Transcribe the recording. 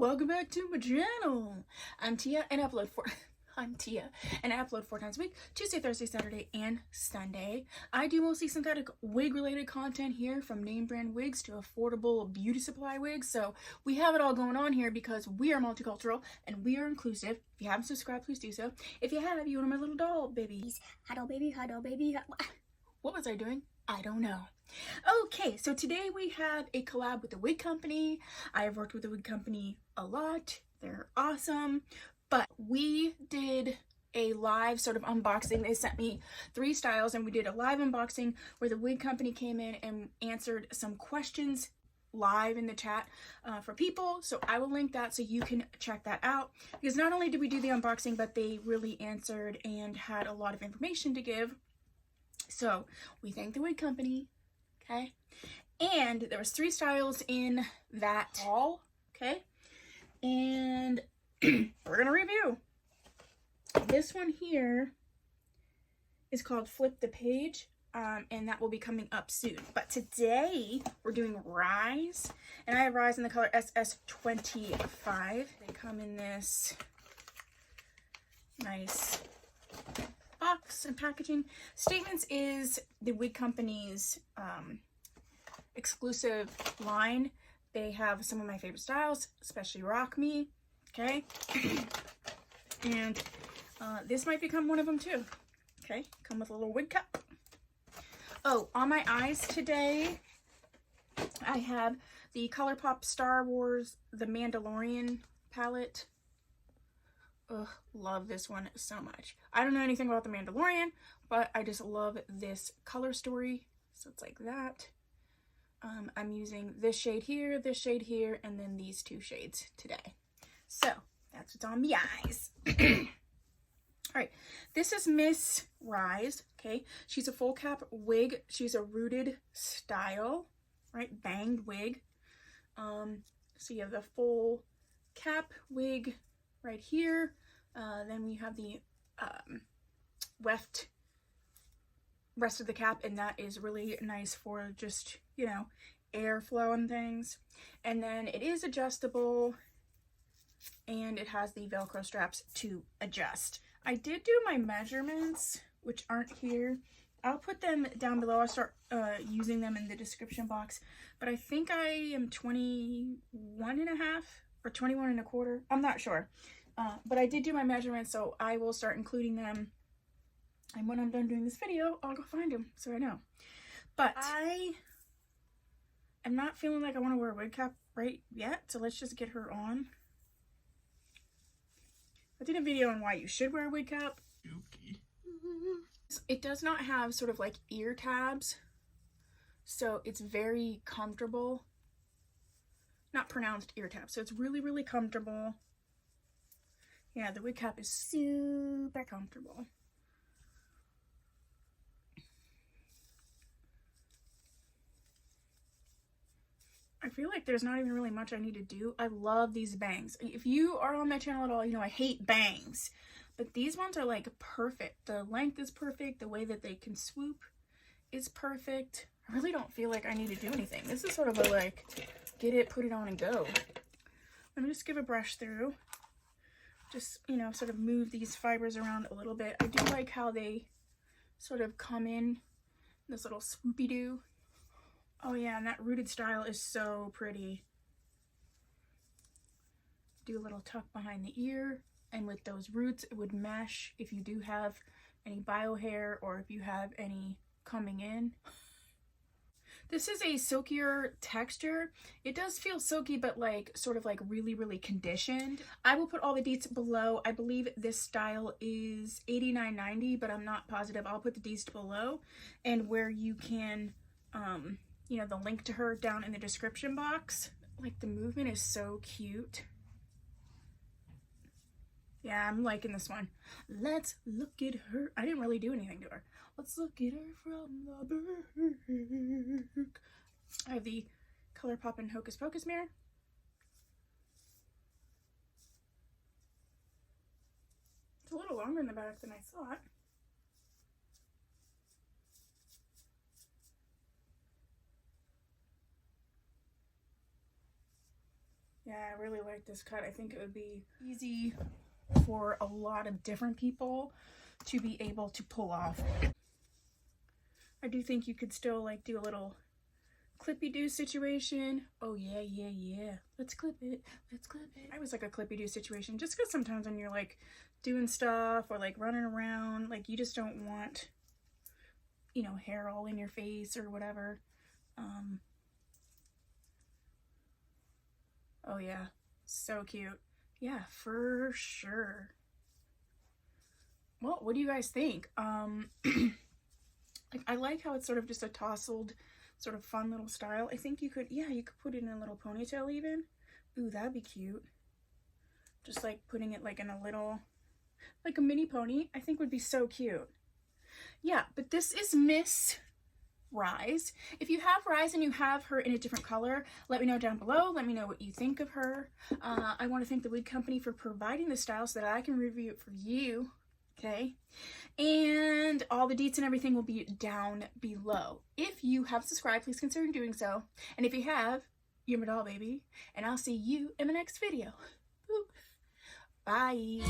welcome back to my channel. I'm Tia and I upload four times a week, Tuesday, Thursday, Saturday, and Sunday. I do mostly synthetic wig related content here, from name brand wigs to affordable beauty supply wigs. So we have it all going on here because we are multicultural and we are inclusive. If you haven't subscribed, please do so. If you have, you are my little doll babies. Hi doll baby, hi doll baby. What was I doing? I don't know. Okay, so today we have a collab with the Wig Company. I have worked with the Wig Company a lot. They're awesome. But we did a live sort of unboxing. They sent me 3 styles and we did a live unboxing where the Wig Company came in and answered some questions live in the chat for people. So I will link that so you can check that out, because not only did we do the unboxing, but they really answered and had a lot of information to give. So we thank the Wig Company. Okay, and there was 3 styles in that haul. Okay, and we're gonna review. This one here is called Flip the Page, and that will be coming up soon. But today we're doing Rise, and I have Rise in the color SS25. They come in this nice box and packaging. Statements is the Wig Company's exclusive line. They have some of my favorite styles, especially Rock Me. Okay, and this might become one of them too. Okay, come with a little wig cap. Oh, on my eyes today, I have the ColourPop Star Wars The Mandalorian palette. Ugh, love this one so much. I don't know anything about The Mandalorian, but I just love this color story. So it's like that. I'm using this shade here, and then these 2 shades today. So that's what's on the eyes. All right, this is Miss Rise. Okay, she's a full cap wig. She's a rooted style, right? Banged wig. So you have the full cap wig right here. Then we have the rest of the cap, and that is really nice for just, you know, airflow and things. And then it is adjustable, and it has the Velcro straps to adjust. I did do my measurements, which aren't here. I'll put them down below. I'll start using them in the description box. But I think I am 21 and a half or 21 and a quarter. I'm not sure. But I did do my measurements, so I will start including them. And when I'm done doing this video, I'll go find them so I know. But I am not feeling like I want to wear a wig cap right yet, so let's just get her on. I did a video on why you should wear a wig cap. Okay. It does not have sort of like ear tabs, so it's very comfortable. Not pronounced ear tabs, so it's really, really comfortable. Yeah, the wig cap is super comfortable. I feel like there's not even really much I need to do. I love these bangs. If you are on my channel at all, you know I hate bangs. But these ones are like perfect. The length is perfect. The way that they can swoop is perfect. I really don't feel like I need to do anything. This is sort of a like, get it, put it on and go. Let me just give a brush through. Just, you know, sort of move these fibers around a little bit. I do like how they sort of come in this little swoopy-doo. Oh yeah, and that rooted style is so pretty. Do a little tuck behind the ear, and with those roots it would mesh if you do have any bio hair or if you have any coming in. This is a silkier texture. It does feel silky, but like sort of like really, really conditioned. I will put all the deets below. I believe this style is $89.90, but I'm not positive. I'll put the deets below, and where you can you know, the link to her down in the description box. Like, the movement is so cute. Yeah, I'm liking this one. Let's look at her. I didn't really do anything to her. Let's look at her from the back. I have the ColourPop and Hocus Pocus mirror. It's a little longer in the back than I thought. Yeah, I really like this cut. I think it would be easy for a lot of different people to be able to pull off. I do think you could still like do a little clippy do situation. Oh yeah, yeah, yeah. Let's clip it. Let's clip it. I was like a clippy do situation just because sometimes when you're like doing stuff or like running around, like you just don't want, you know, hair all in your face or whatever. Oh yeah, so cute. Yeah, for sure. Well, what do you guys think? Like, I like how it's sort of just a tousled, sort of fun little style. I think you could, yeah, you could put it in a little ponytail even. Ooh, that'd be cute. Just like putting it like in a little, like a mini pony, I think would be so cute. Yeah, but this is Miss Rise. If you have Rise and you have her in a different color, let me know down below. Let me know what you think of her. I want to thank the Wig Company for providing the style so that I can review it for you. Okay, and all the deets and everything will be down below. If you have subscribed, please consider doing so. And if you have, you're my doll, baby. And I'll see you in the next video. Bye.